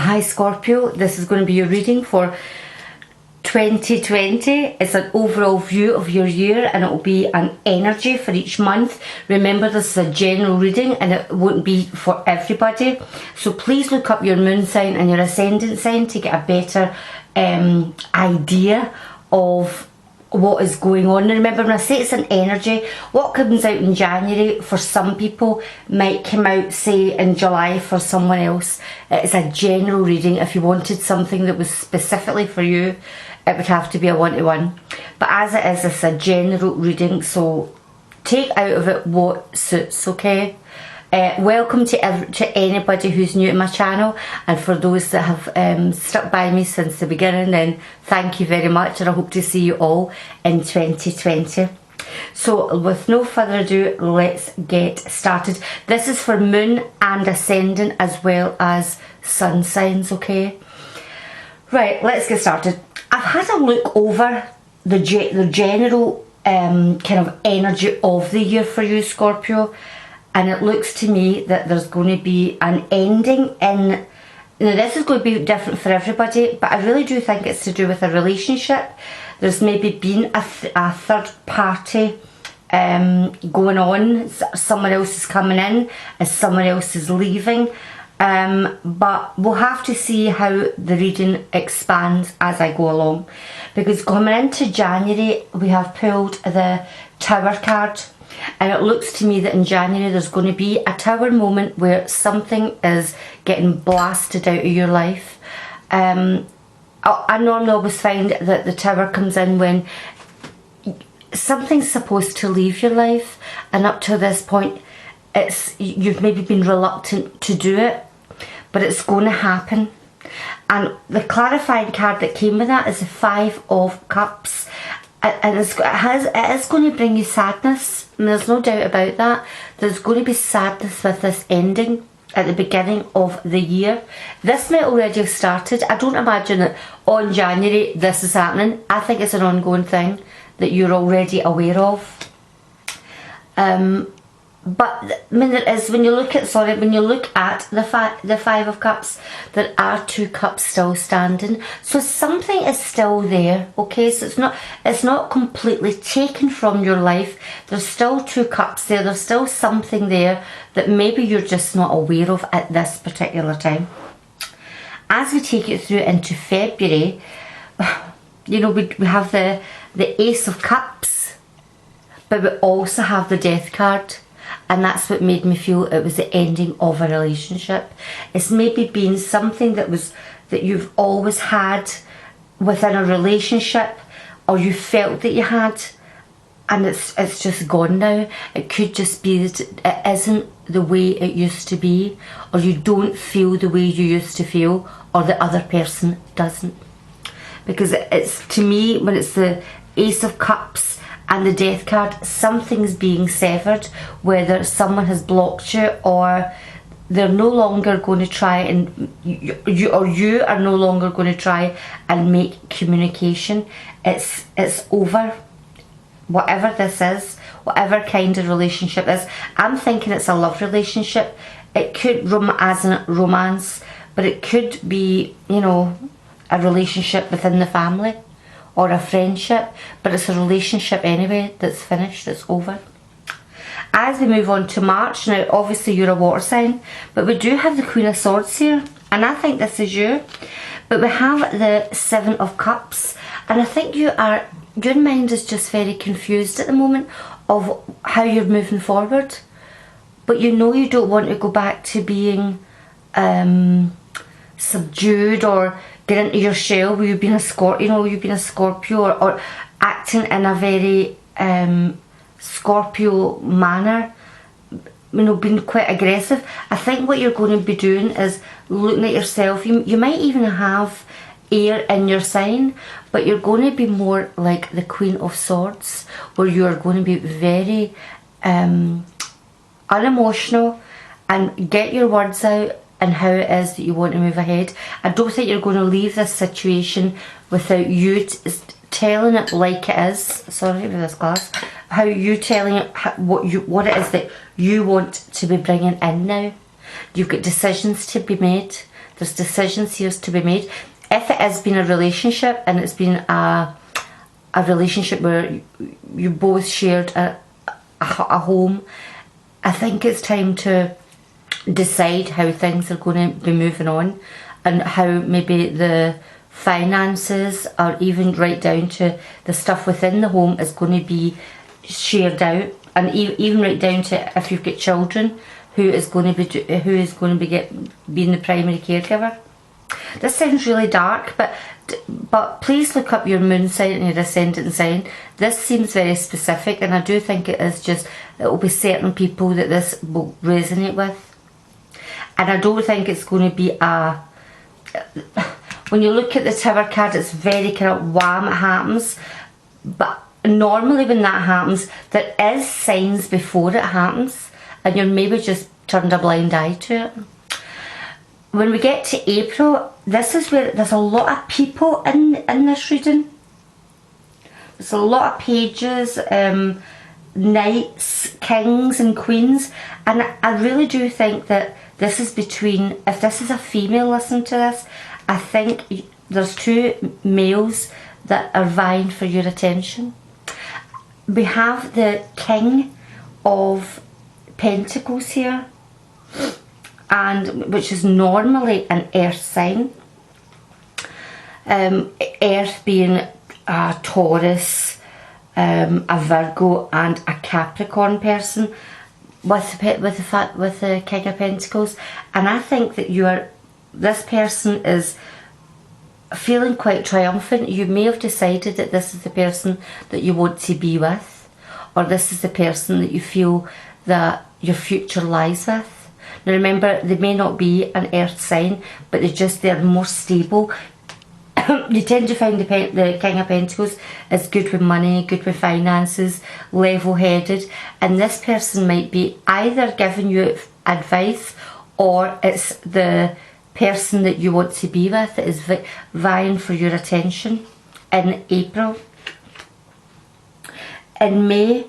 Hi Scorpio, this is going to be your reading for 2020. It's an overall view of your year and it will be an energy for each month. Remember, this is a general reading and it won't be for everybody. So please look up your moon sign and your ascendant sign to get a better idea of what is going on. And remember, when I say it's an energy, what comes out in January for some people might come out, say, in July for someone else. It's a general reading. If you wanted something that was specifically for you, it would have to be a one-to-one. But as it is, it's a general reading, so take out of it what suits, okay? Welcome to anybody who's new to my channel, and for those that have stuck by me since the beginning, then thank you very much, and I hope to see you all in 2020. So with no further ado, let's get started. This is for moon and ascendant as well as sun signs, okay? Right, let's get started. I've had a look over the general kind of energy of the year for you, Scorpio. And it looks to me that there's going to be an ending in... Now this is going to be different for everybody, but I really do think it's to do with a relationship. There's maybe been a third party going on. Someone else is coming in as someone else is leaving. But we'll have to see how the reading expands as I go along. Because coming into January, we have pulled the Tower card. And it looks to me that in January there's going to be a tower moment where something is getting blasted out of your life. I normally always find that the tower comes in when something's supposed to leave your life, and up to this point you've maybe been reluctant to do it, but it's going to happen. And the clarifying card that came with that is the Five of Cups. And it is going to bring you sadness, and there's no doubt about that. There's going to be sadness with this ending at the beginning of the year. This might already have started. I don't imagine that on January this is happening. I think it's an ongoing thing that you're already aware of. But I mean, there is, when you look at the Five of Cups, there are two cups still standing. So something is still there, okay? So it's not completely taken from your life. There's still two cups there. There's still something there that maybe you're just not aware of at this particular time. As we take it through into February, you know, we have the Ace of Cups, but we also have the Death card. And that's what made me feel it was the ending of a relationship. It's maybe been something that you've always had within a relationship, or you felt that you had, and it's just gone now. It could just be that it isn't the way it used to be, or you don't feel the way you used to feel, or the other person doesn't. Because it's, to me, when it's the Ace of Cups and the Death card, something's being severed, whether someone has blocked you or they're no longer going to try, and you are no longer going to try and make communication. It's over. Whatever this is, whatever kind of relationship is, I'm thinking it's a love relationship. It could as in romance, but it could be, you know, a relationship within the family, or a friendship, but it's a relationship anyway that's finished, it's over. As we move on to March, now obviously you're a water sign, but we do have the Queen of Swords here, and I think this is you. But we have the Seven of Cups, and I think your mind is just very confused at the moment of how you're moving forward. But you know you don't want to go back to being subdued or get into your shell where you've been a Scorpio, or acting in a very Scorpio manner, you know, being quite aggressive. I think what you're going to be doing is looking at yourself. You might even have air in your sign, but you're going to be more like the Queen of Swords, where you're going to be very unemotional and get your words out and how it is that you want to move ahead. I don't think you're going to leave this situation without you telling it like it is. Sorry with this glass. How you telling it what it is that you want to be bringing in now. You've got decisions to be made. There's decisions here to be made. If it has been a relationship and it's been a relationship where you both shared a home, I think it's time to decide how things are going to be moving on, and how maybe the finances, or even right down to the stuff within the home, is going to be shared out, and even right down to if you've got children, who is going to be being the primary caregiver. This sounds really dark, but please look up your moon sign and your ascendant sign. This seems very specific, and I do think it will be certain people that this will resonate with. And I don't think it's going to be when you look at the Tower card, it's very kind of wham, it happens. But normally when that happens, there is signs before it happens, and you're maybe just turned a blind eye to it. When we get to April, this is where there's a lot of people in this reading. There's a lot of pages, knights, kings and queens, and I really do think that this is between, if this is a female listening to this, I think there's two males that are vying for your attention. We have the King of Pentacles here, and which is normally an earth sign. Earth being a Taurus, a Virgo and a Capricorn person with the King of Pentacles. And I think that this person is feeling quite triumphant. You may have decided that this is the person that you want to be with, or this is the person that you feel that your future lies with. Now remember, they may not be an earth sign, but they're more stable. You tend to find the King of Pentacles is good with money, good with finances, level-headed, and this person might be either giving you advice, or it's the person that you want to be with that is vying for your attention in April. In May,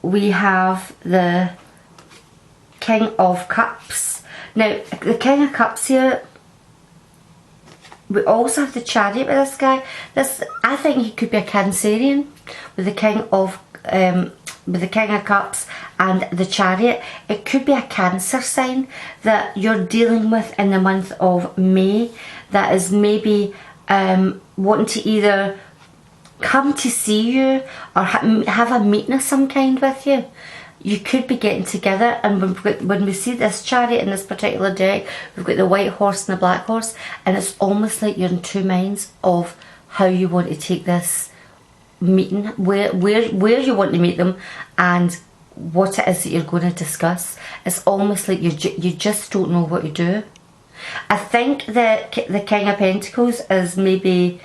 we have the King of Cups. Now, the King of Cups here, we also have the Chariot with this guy. I think he could be a Cancerian with the King of Cups and the Chariot. It could be a Cancer sign that you're dealing with in the month of May, that is maybe wanting to either come to see you or have a meeting of some kind with you. You could be getting together, and when we see this Chariot in this particular deck, we've got the white horse and the black horse, and it's almost like you're in two minds of how you want to take this meeting, where you want to meet them, and what it is that you're going to discuss. It's almost like you just don't know what to do. I think that the King of Pentacles is maybe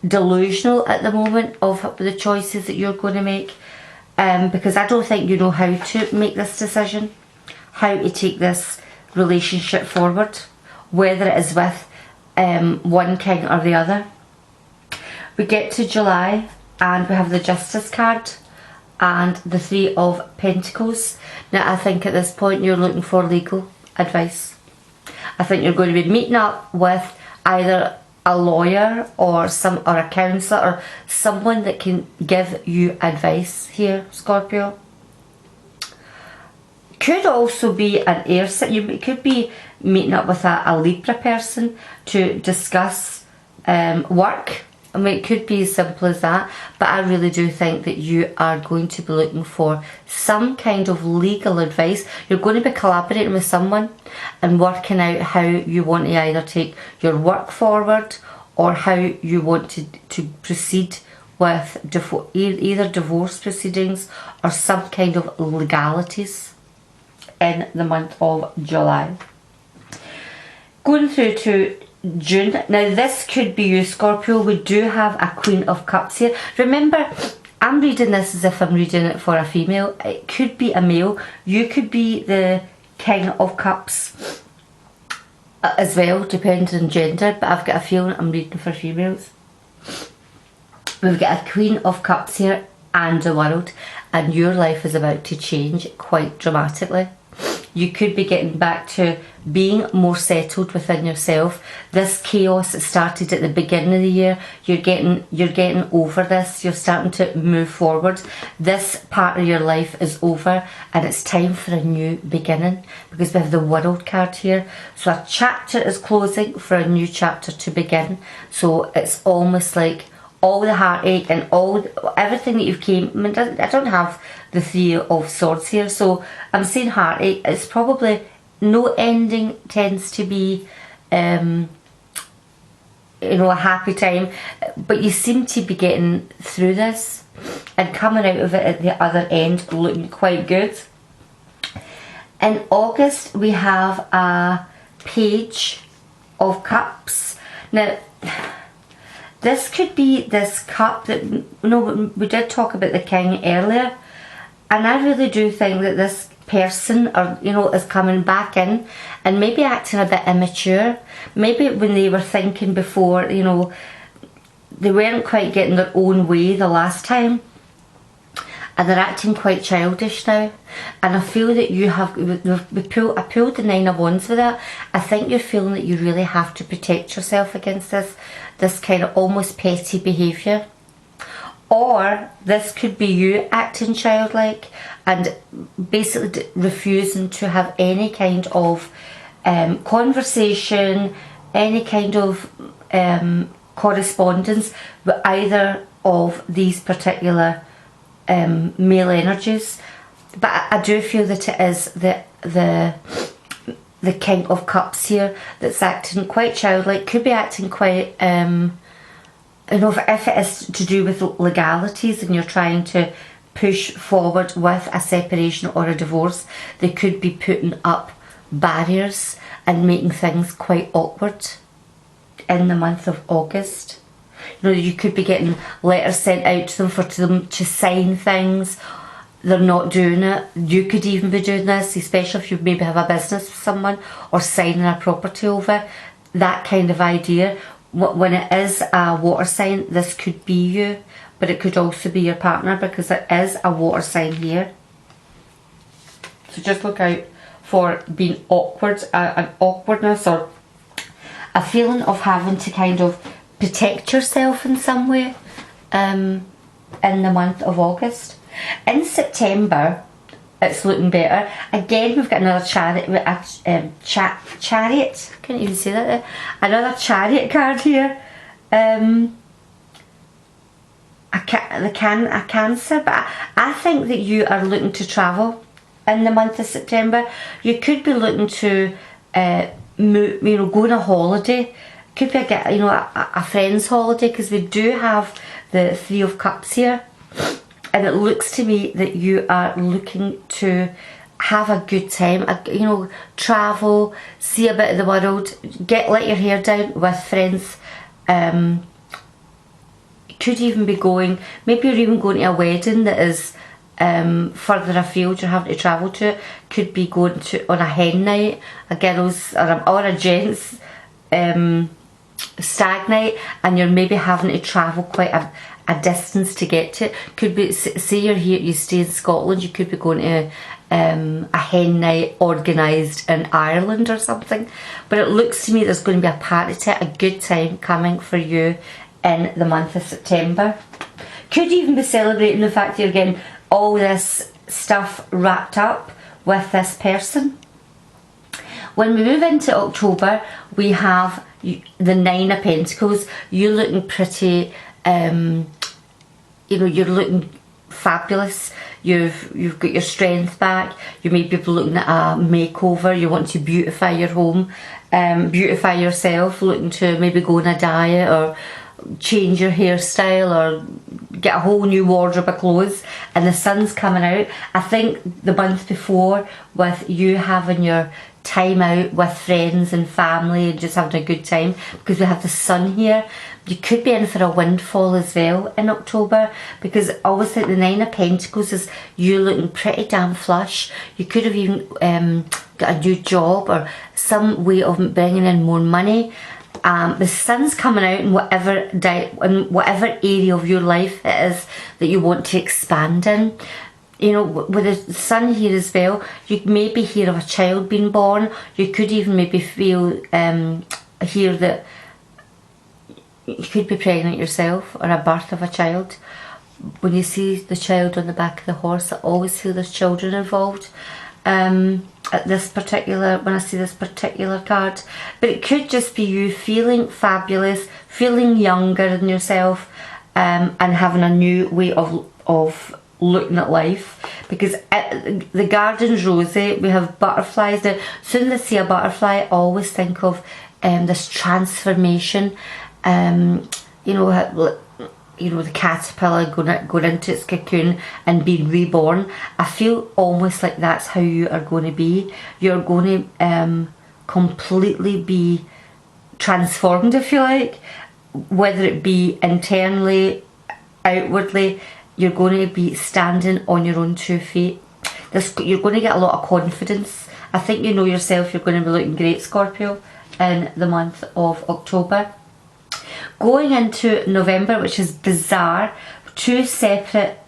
delusional at the moment of the choices that you're going to make. Because I don't think you know how to make this decision, how to take this relationship forward, whether it is with one king or the other. We get to July and we have the Justice card and the Three of Pentacles. Now I think at this point you're looking for legal advice. I think you're going to be meeting up with either a lawyer or a counsellor or someone that can give you advice here, Scorpio. Could also be an air sign. You could be meeting up with a Libra person to discuss work. I mean, it could be as simple as that, but I really do think that you are going to be looking for some kind of legal advice. You're going to be collaborating with someone and working out how you want to either take your work forward or how you want to proceed with either divorce proceedings or some kind of legalities in the month of July. Going through to June. Now this could be you, Scorpio. We do have a Queen of Cups here. Remember, I'm reading this as if I'm reading it for a female. It could be a male. You could be the King of Cups as well, depending on gender, but I've got a feeling I'm reading for females. We've got a Queen of Cups here and the World, and your life is about to change quite dramatically. You could be getting back to being more settled within yourself. This chaos that started at the beginning of the year, you're getting over this. You're starting to move forward. This part of your life is over, and it's time for a new beginning, because we have the World card here. So a chapter is closing for a new chapter to begin. So it's almost like all the heartache and everything that you've came. I don't have the Three of Swords here, so I'm saying heartache. It's probably no ending tends to be, a happy time, but you seem to be getting through this and coming out of it at the other end looking quite good. In August, we have a Page of Cups. Now, this could be this cup that, we did talk about the King earlier, and I really do think that this person is coming back in and maybe acting a bit immature. Maybe when they were thinking before, they weren't quite getting their own way the last time, and they're acting quite childish now. And I feel that you have, I pulled the Nine of Wands with that. I think you're feeling that you really have to protect yourself against this kind of almost petty behaviour. Or this could be you acting childlike and basically refusing to have any kind of conversation, any kind of correspondence with either of these particular male energies. But I do feel that it is the King of Cups here that's acting quite childlike, could be acting quite if it is to do with legalities and you're trying to push forward with a separation or a divorce, they could be putting up barriers and making things quite awkward in the month of August. You could be getting letters sent out to them for them to sign things. They're not doing it. You could even be doing this, especially if you maybe have a business with someone or signing a property over. That kind of idea. When it is a water sign, this could be you, but it could also be your partner, because it is a water sign here. So just look out for being awkward, an awkwardness or a feeling of having to kind of protect yourself in some way in the month of August. In September, it's looking better. Again, we've got another chariot. Chariot. Couldn't even say that there. Another chariot card here. A Cancer, but I think that you are looking to travel in the month of September. You could be looking to move, go on a holiday. Could be a friend's holiday, because we do have the Three of Cups here. And it looks to me that you are looking to have a good time, travel, see a bit of the world, let your hair down with friends. Could even be going, maybe you're even going to a wedding that is further afield, you're having to travel to. Could be going on a hen night, a girls or a gents stag night, and you're maybe having to travel quite a distance to get to it. Could be, say you're here, you stay in Scotland, you could be going to a hen night organised in Ireland or something. But it looks to me there's going to be a party to a good time coming for you in the month of September. Could even be celebrating the fact that you're getting all this stuff wrapped up with this person. When we move into October, we have the Nine of Pentacles. You're looking pretty, you're looking fabulous. You've got your strength back. You may be looking at a makeover. You want to beautify your home, beautify yourself, looking to maybe go on a diet or change your hairstyle or get a whole new wardrobe of clothes. And the sun's coming out. I think the month before, with you having your time out with friends and family and just having a good time, because we have the sun here, you could be in for a windfall as well in October, because I always think the Nine of Pentacles is you looking pretty damn flush. You could have even got a new job or some way of bringing in more money. The sun's coming out in whatever area of your life it is that you want to expand in. you know, with the sun here as well, you maybe hear of a child being born. You could even maybe feel, hear that you could be pregnant yourself, or a birth of a child. When you see the child on the back of the horse, I always feel there's children involved. At this particular, when I see this particular card, but it could just be you feeling fabulous, feeling younger than yourself, and having a new way of looking at life. Because the garden's rosy, we have butterflies. Now, as soon as I see a butterfly, I always think of this transformation. You know, the caterpillar going into its cocoon and being reborn. I feel almost like that's how you are going to be. You're going to completely be transformed, if you like, whether it be internally, outwardly. You're going to be standing on your own 2 feet. You're going to get a lot of confidence. I think you know yourself, you're going to be looking great, Scorpio, in the month of October. Going into November, which is bizarre, two separate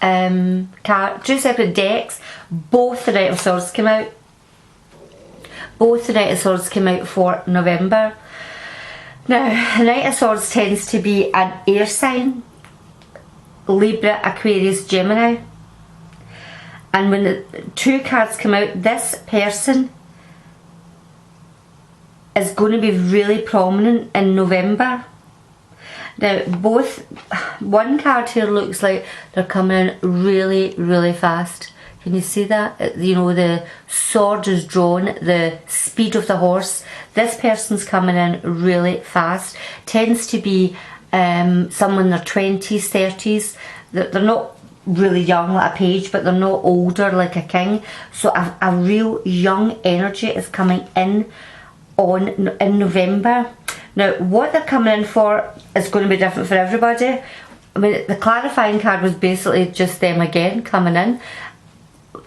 decks. Both the Knight of Swords came out. Both the Knight of Swords came out for November. Now, the Knight of Swords tends to be an air sign: Libra, Aquarius, Gemini. And when the two cards come out, this person is going to be really prominent in November. Now, one card here looks like they're coming in really, really fast. Can you see that? You know, the sword is drawn, the speed of the horse. This person's coming in really fast. Tends to be someone in their 20s, 30s. They're not really young like a page, but they're not older like a king. So a real young energy is coming in November. Now, what they're coming in for is going to be different for everybody. I mean, the clarifying card was basically just them again coming in.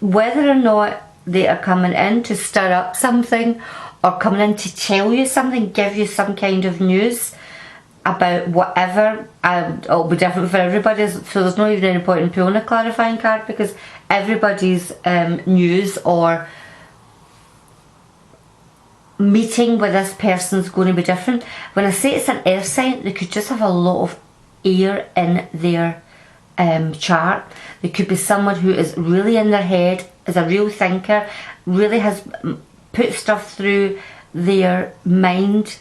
Whether or not they are coming in to stir up something, or coming in to tell you something, give you some kind of news about whatever, it'll be different for everybody. So there's not even any point in pulling a clarifying card, because everybody's news or meeting with this person's going to be different. When I say it's an air sign, they could just have a lot of air in their chart. They could be someone who is really in their head, is a real thinker, really has put stuff through their mind.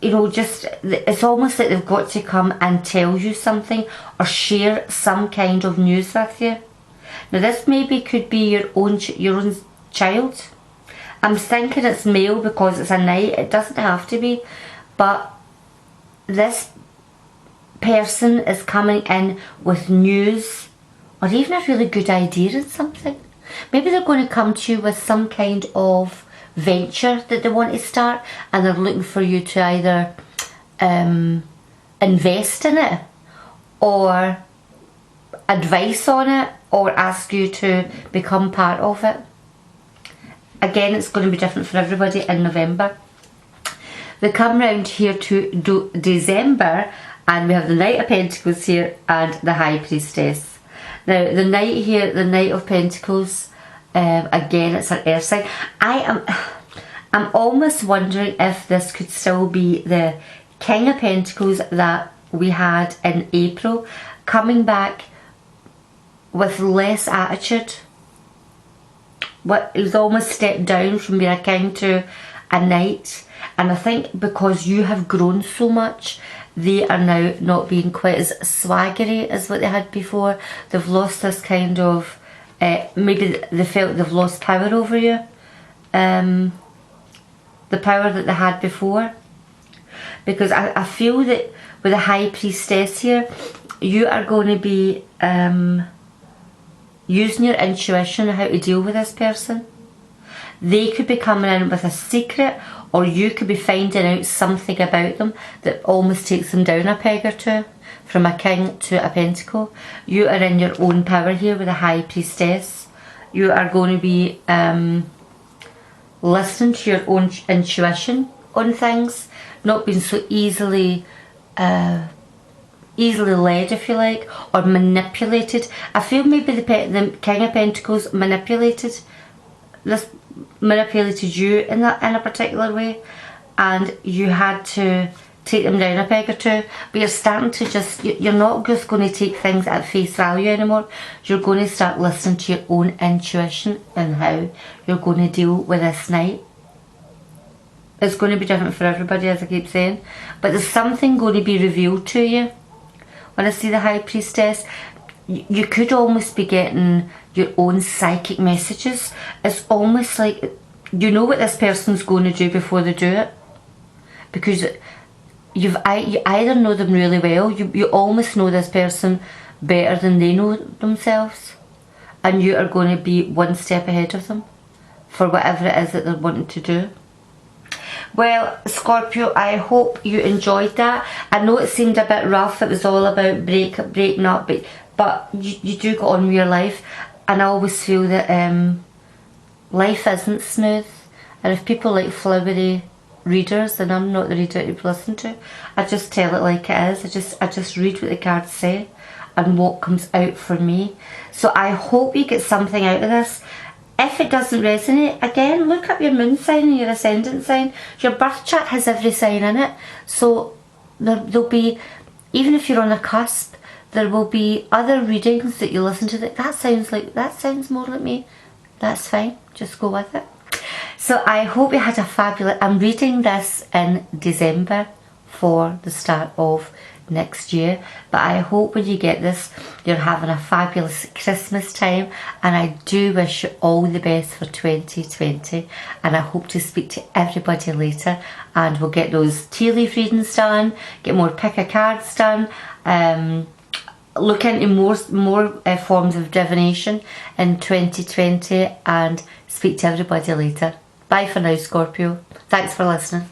You know, just, it's almost like they've got to come and tell you something or share some kind of news with you. Now, this maybe could be your own child. I'm thinking it's male because it's a knight. It doesn't have to be, but this person is coming in with news or even a really good idea in something. Maybe they're going to come to you with some kind of venture that they want to start, and they're looking for you to either invest in it, or advice on it, or ask you to become part of it. Again, it's going to be different for everybody in November. We come round here to December, and we have the Knight of Pentacles here and the High Priestess. Now, the Knight here, the Knight of Pentacles, again, it's an air sign. I'm almost wondering if this could still be the King of Pentacles that we had in April, coming back with less attitude. He's almost stepped down from being a king to a knight, and I think because you have grown so much, they are now not being quite as swaggery as what they had before. They've lost this kind of maybe they felt they've lost power over you, the power that they had before. Because I feel that with the High Priestess here, you are going to be using your intuition on how to deal with this person. They could be coming in with a secret, or you could be finding out something about them that almost takes them down a peg or two, from a king to a pentacle. You are in your own power here with a High Priestess. You are going to be listening to your own intuition on things, not being so easily easily led, if you like, or manipulated. I feel maybe the King of Pentacles manipulated you in a particular way, and you had to take them down a peg or two. But you're starting to you're not just going to take things at face value anymore. You're going to start listening to your own intuition and how you're going to deal with this night. It's going to be different for everybody, as I keep saying, but there's something going to be revealed to you. When I see the High Priestess, you could almost be getting your own psychic messages. It's almost like you know what this person's going to do before they do it, because you either know them really well, you almost know this person better than they know themselves, and you are going to be one step ahead of them for whatever it is that they're wanting to do. Well, Scorpio, I hope you enjoyed that. I know it seemed a bit rough. It was all about breaking up, but you do go on with your life. And I always feel that life isn't smooth. And if people like flowery readers, and I'm not the reader you listen to, I just tell it like it is. I just read what the cards say and what comes out for me. So I hope you get something out of this. If it doesn't resonate, again, look up your moon sign and your ascendant sign. Your birth chart has every sign in it. So there'll be, even if you're on a cusp, there will be other readings that you listen to that sounds more like me. That's fine. Just go with it. So I hope you had a fabulous... I'm reading this in December for the start of next year, but I hope when you get this you're having a fabulous Christmas time, and I do wish you all the best for 2020, and I hope to speak to everybody later, and we'll get those tea leaf readings done, get more pick a cards done, look into more forms of divination in 2020, and speak to everybody later. Bye for now, Scorpio. Thanks for listening.